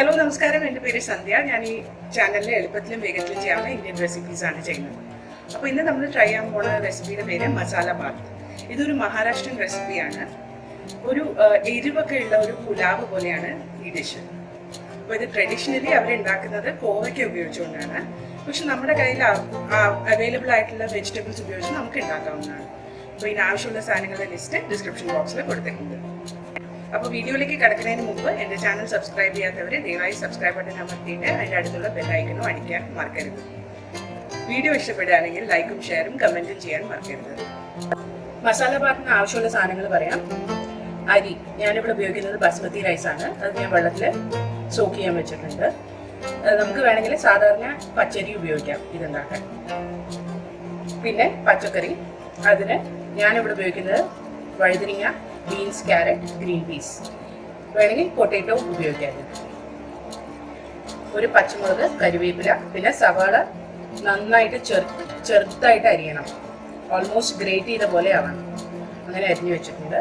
Hello നമസ്കാരം, എൻ്റെ പേര് സന്ധ്യ. ഞാൻ ഈ ചാനലിൽ എളുപ്പത്തിലും വേഗത്തിലും ചെയ്യാവുന്ന ഇന്ത്യൻ റെസിപ്പീസാണ് ചെയ്യുന്നത്. അപ്പോൾ ഇന്ന് നമ്മൾ ട്രൈ ചെയ്യാൻ പോകുന്ന റെസിപ്പിയുടെ പേര് മസാല ബാത്ത്. ഇതൊരു മഹാരാഷ്ട്രൻ റെസിപ്പിയാണ്. ഒരു എരിവൊക്കെ ഉള്ള ഒരു പുലാവ് പോലെയാണ് ഈ ഡിഷ്. അപ്പോൾ ഇത് ട്രഡീഷണലി അവരുണ്ടാക്കുന്നത് കോവയ്ക്ക ഉപയോഗിച്ചുകൊണ്ടാണ്. പക്ഷെ നമ്മുടെ കയ്യിൽ അവൈലബിൾ ആയിട്ടുള്ള വെജിറ്റബിൾസ് ഉപയോഗിച്ച് നമുക്ക് ഉണ്ടാക്കാവുന്നതാണ്. അപ്പോൾ ഇതിനാവശ്യമുള്ള സാധനങ്ങളുടെ ലിസ്റ്റ് ഡിസ്ക്രിപ്ഷൻ ബോക്സിൽ കൊടുത്തിട്ടുണ്ട്. അപ്പോൾ വീഡിയോയിലേക്ക് കടക്കുന്നതിന് മുമ്പ് എൻ്റെ ചാനൽ സബ്സ്ക്രൈബ് ചെയ്യാത്തവർ ദയവായി സബ്സ്ക്രൈബ് ബട്ടൺ അമർത്തിയിട്ട് അതിൻ്റെ അടുത്തുള്ള ബെല്ലൈക്കനും അടിക്കാൻ മറക്കരുത്. വീഡിയോ ഇഷ്ടപ്പെടുകയാണെങ്കിൽ ലൈക്കും ഷെയറും കമൻറ്റും ചെയ്യാൻ മറക്കരുത്. മസാല ബാത്തിന് ആവശ്യമുള്ള സാധനങ്ങൾ പറയാം. അരി ഞാനിവിടെ ഉപയോഗിക്കുന്നത് ബസ്മതി റൈസാണ്. അത് ഞാൻ വെള്ളത്തിൽ സോക്ക് ചെയ്യാൻ വെച്ചിട്ടുണ്ട്. നമുക്ക് വേണമെങ്കിൽ സാധാരണ പച്ചരി ഉപയോഗിക്കാം ഇതുണ്ടാക്കാൻ. പിന്നെ പച്ചക്കറി, അതിന് ഞാനിവിടെ ഉപയോഗിക്കുന്നത് വഴുതനങ്ങ, ബീൻസ്, ക്യാരറ്റ്, ഗ്രീൻ പീസ്, വേണമെങ്കിൽ പൊട്ടാറ്റോ ഉപയോഗിക്കാം. ഒരു പച്ചമുളക്, കരിവേപ്പില, പിന്നെ സവാള നന്നായിട്ട് ചെറുതായിട്ട് അരിയണം. ഓൾമോസ്റ്റ് ഗ്രേറ്റ് ചെയ്ത പോലെ ആവണം. അങ്ങനെ അരിഞ്ഞു വെച്ചിട്ടുണ്ട്.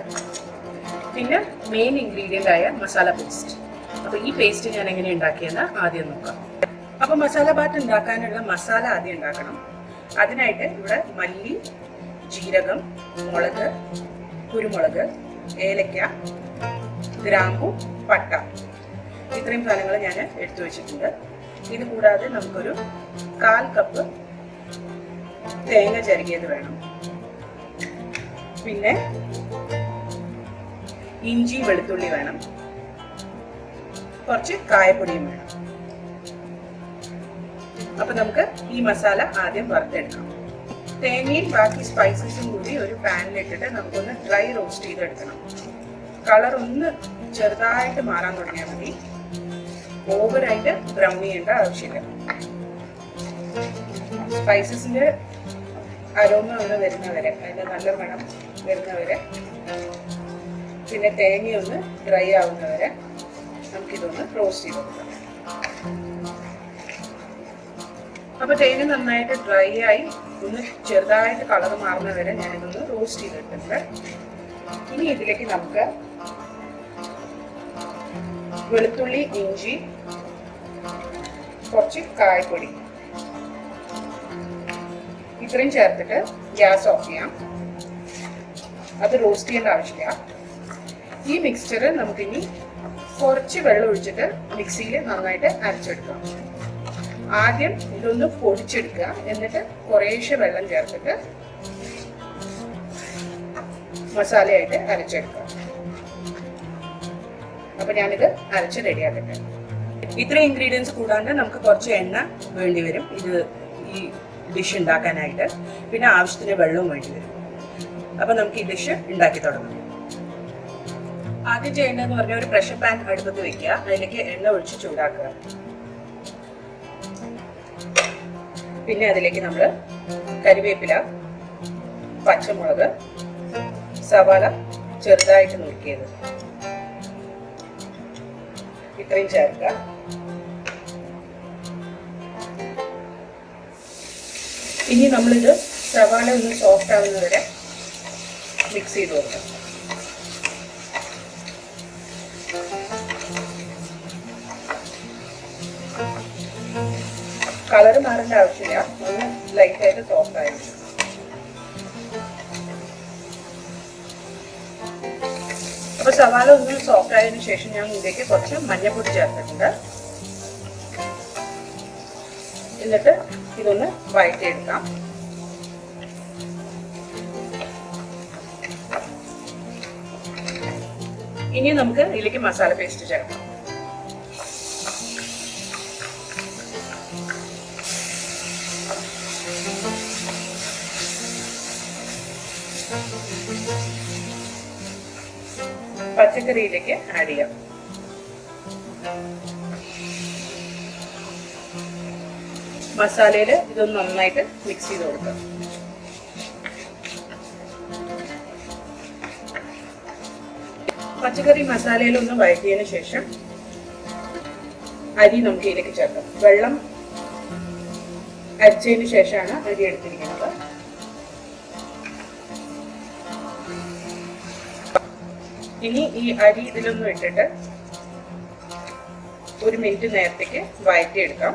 പിന്നെ മെയിൻ ഇൻഗ്രീഡിയൻ്റ് ആയ മസാല പേസ്റ്റ്. അപ്പോൾ ഈ പേസ്റ്റ് ഞാൻ എങ്ങനെ ഉണ്ടാക്കിയെന്ന് ആദ്യം നോക്കാം. അപ്പോൾ മസാല ബാത്ത് ഉണ്ടാക്കാനുള്ള മസാല ആദ്യം ഉണ്ടാക്കണം. അതിനായിട്ട് ഇവിടെ മല്ലി, ജീരകം, മുളക്, കുരുമുളക്, ഏലക്ക, ഗ്രാമ്പു, പട്ട, ഇത്രയും സാധനങ്ങൾ ഞാൻ എടുത്തു വെച്ചിട്ടുണ്ട്. ഇത് കൂടാതെ നമുക്കൊരു 1/4 കപ്പ് തേങ്ങ ചിരകിയത് വേണം. പിന്നെ ഇഞ്ചി, വെളുത്തുള്ളി വേണം. കുറച്ച് കായപ്പൊടിയും വേണം. അപ്പൊ നമുക്ക് ഈ മസാല ആദ്യം വറുത്തെടുക്കാം. തേങ്ങയും ബാക്കി സ്പൈസസും കൂടി ഒരു പാനിലിട്ടിട്ട് നമുക്കൊന്ന് ഡ്രൈ റോസ്റ്റ് ചെയ്തെടുക്കണം. കളർ ഒന്ന് ചെറുതായിട്ട് മാറാൻ തുടങ്ങിയാൽ മതി. ഓവറായിട്ട് ബ്രൗൺ ചെയ്യേണ്ട ആവശ്യമില്ല. സ്പൈസസിന്റെ അരോമ ഒന്ന് വരുന്നവരെ, അതിന്റെ നല്ല മണം വരുന്നവരെ, പിന്നെ തേങ്ങയൊന്ന് ഡ്രൈ ആവുന്നവരെ നമുക്കിതൊന്ന് റോസ്റ്റ് ചെയ്ത് കൊടുക്കാം. അപ്പൊ തേങ്ങ നന്നായിട്ട് ഡ്രൈ ആയി ഒന്ന് ചെറുതായിട്ട് കളർ മാറുന്നവരെ ഞാനിതൊന്ന് റോസ്റ്റ് ചെയ്തിട്ടുണ്ട്. ഇനി ഇതിലേക്ക് നമുക്ക് വെളുത്തുള്ളി, ഇഞ്ചി, കുറച്ച് കായപ്പൊടി, ഇത്രയും ചേർത്തിട്ട് ഗ്യാസ് ഓഫ് ചെയ്യാം. അത് റോസ്റ്റ് ചെയ്യേണ്ട ആവശ്യമില്ല. ഈ മിക്സ്ചർ നമുക്കിനി കുറച്ച് വെള്ളം ഒഴിച്ചിട്ട് മിക്സിയിൽ നന്നായിട്ട് അരച്ചെടുക്കാം. ആദ്യം ഇതൊന്ന് പൊടിച്ചെടുക്കുക, എന്നിട്ട് കുറേശ്ശെ വെള്ളം ചേർത്തിട്ട് മസാലയായിട്ട് അരച്ചെടുക്കുക. അപ്പൊ ഞാനിത് അരച്ച് റെഡിയാക്കട്ടെ. ഇത്രയും ഇൻഗ്രീഡിയൻസ് കൂടാണ്ട് നമുക്ക് കുറച്ച് എണ്ണ വേണ്ടി വരും ഈ ഡിഷ് ഉണ്ടാക്കാനായിട്ട്. പിന്നെ ആവശ്യത്തിന് വെള്ളവും വേണ്ടി വരും. അപ്പൊ നമുക്ക് ഈ ഡിഷ് ഉണ്ടാക്കി തുടങ്ങാം. ആദ്യം ചെയ്യേണ്ടതെന്ന് പറഞ്ഞാൽ ഒരു പ്രഷർ പാൻ അടുപ്പത്ത് വെക്കുക. അതിലേക്ക് എണ്ണ ഒഴിച്ച് ചൂടാക്കുക. പിന്നെ അതിലേക്ക് നമ്മൾ കരിവേപ്പില, പച്ചമുളക്, സവാള ചെറുതായിട്ട് നുറുക്കിയത്, ഇത്രയും ചേർക്കുക. ഇനി നമ്മളിത് സവാള ഒന്ന് സോഫ്റ്റ് ആവുന്നവരെ മിക്സ് ചെയ്ത് കൊടുക്കാം. കളർ മാറേണ്ട ആവശ്യമില്ല, ഒന്ന് ലൈറ്റായിട്ട് സോഫ്റ്റ് ആയിരുന്നു. അപ്പൊ സവാള ഒന്ന് സോഫ്റ്റ് ആയതിനു ശേഷം ഞാൻ ഇതിലേക്ക് കുറച്ച് മഞ്ഞൾപ്പൊടി ചേർത്തിട്ടുണ്ട്. എന്നിട്ട് ഇതൊന്ന് വഴറ്റിയെടുക്കാം. ഇനി നമുക്ക് ഇതിലേക്ക് മസാല പേസ്റ്റ് ചേർക്കാം. പച്ചക്കറിയിലേക്ക് ആഡ് ചെയ്യാം. മസാലയില് ഇതൊന്ന് നന്നായിട്ട് മിക്സ് ചെയ്ത് കൊടുക്കാം. പച്ചക്കറി മസാലയിലൊന്ന് വഴറ്റിയതിനു ശേഷം അരി നമുക്ക് ഇതിലേക്ക് ചേർക്കാം. വെള്ളം അരിച്ചതിന് ശേഷമാണ് അരി എടുത്തിരിക്കുന്നത്. ഇനി ഈ അരി ഇതിലൊന്നും ഇട്ടിട്ട് 1 മിനിറ്റ് നേരത്തേക്ക് വഴറ്റിയെടുക്കാം.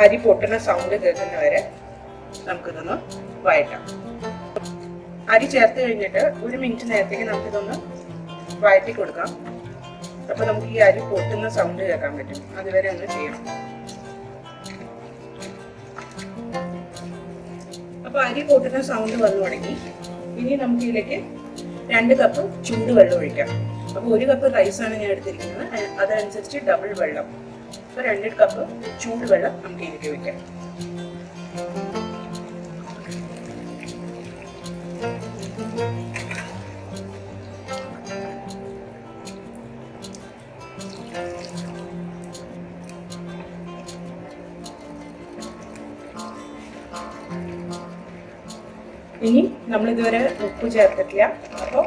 അരി പൊട്ടുന്ന സൗണ്ട് കേൾക്കുന്നവരെ നമുക്കിതൊന്ന് വഴറ്റാം. അരി ചേർത്ത് കഴിഞ്ഞിട്ട് 1 മിനിറ്റ് നേരത്തേക്ക് നമുക്കിതൊന്ന് വഴറ്റി കൊടുക്കാം. അപ്പോൾ നമുക്ക് ഈ അരി പൊട്ടുന്ന സൗണ്ട് കേൾക്കാൻ പറ്റും. അതുവരെ ഒന്ന് ചെയ്യണം. അപ്പോൾ അരി പൊട്ടുന്ന സൗണ്ട് വന്നു തുടങ്ങി. ഇനി നമുക്ക് ഇതിലേക്ക് 2 കപ്പ് ചൂടുവെള്ളം ഒഴിക്കാം. അപ്പോൾ 1 കപ്പ് റൈസാണ് ഞാൻ എടുത്തിരിക്കുന്നത്, അതനുസരിച്ച് ഡബിൾ വെള്ളം. അപ്പോൾ 2 കപ്പ് ചൂടുവെള്ളം നമുക്ക് ഇതിലേക്ക് വയ്ക്കാം. ഇനി നമ്മൾ ഇതുവരെ ഉപ്പ് ചേർത്തിട്ടില്ല, അപ്പോൾ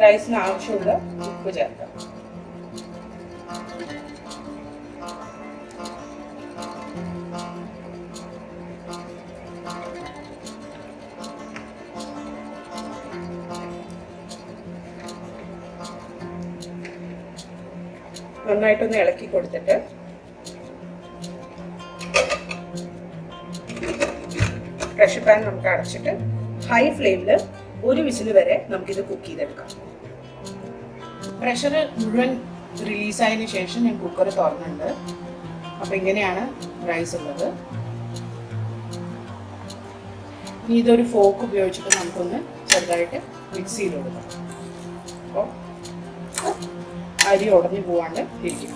റൈസിന് ആവശ്യമുള്ള ഉപ്പ് ചേർക്കാം. നന്നായിട്ടൊന്ന് ഇളക്കി കൊടുത്തിട്ട് പ്രഷർ പാൻ നമുക്ക് അടച്ചിട്ട് ഹൈ ഫ്ലെയിമിൽ 1 വിസിൽ വരെ നമുക്കിത് കുക്ക് ചെയ്തെടുക്കാം. പ്രഷർ മുഴുവൻ റിലീസായതിനു ശേഷം ഞാൻ കുക്കർ തുറന്നുണ്ട്. അപ്പോൾ ഇങ്ങനെയാണ് റൈസ് ഉള്ളത്. ഇനി ഇതൊരു ഫോർക്ക് ഉപയോഗിച്ചിട്ട് നമുക്കൊന്ന് ചെറുതായിട്ട് മിക്സ് ചെയ്ത് കൊടുക്കാം. അപ്പോൾ അരി ഉടഞ്ഞു പോവാണ്ട് ഇരിക്കും.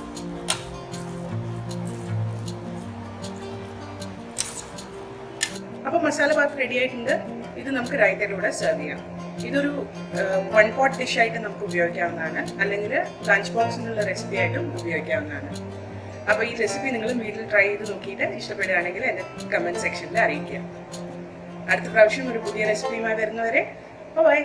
അപ്പോൾ മസാല ബാത്ത് റെഡി ആയിട്ടുണ്ട്. ഇത് നമുക്ക് റൈത്തയുടെ കൂടെ സെർവ് ചെയ്യാം. ഇതൊരു 1 പോട്ട് ഡിഷായിട്ട് നമുക്ക് ഉപയോഗിക്കാവുന്നതാണ്, അല്ലെങ്കിൽ ലഞ്ച് ബോക്സിനുള്ള റെസിപ്പി ആയിട്ടും ഉപയോഗിക്കാവുന്നതാണ്. അപ്പോൾ ഈ റെസിപ്പി നിങ്ങൾ വീട്ടിൽ ട്രൈ ചെയ്ത് നോക്കിയിട്ട് ഇഷ്ടപ്പെടുകയാണെങ്കിൽ എൻ്റെ കമൻറ്റ് സെക്ഷനിൽ അറിയിക്കുക. അടുത്ത പ്രാവശ്യം ഒരു പുതിയ റെസിപ്പിയുമായി വരുന്നവരെ ബൈ.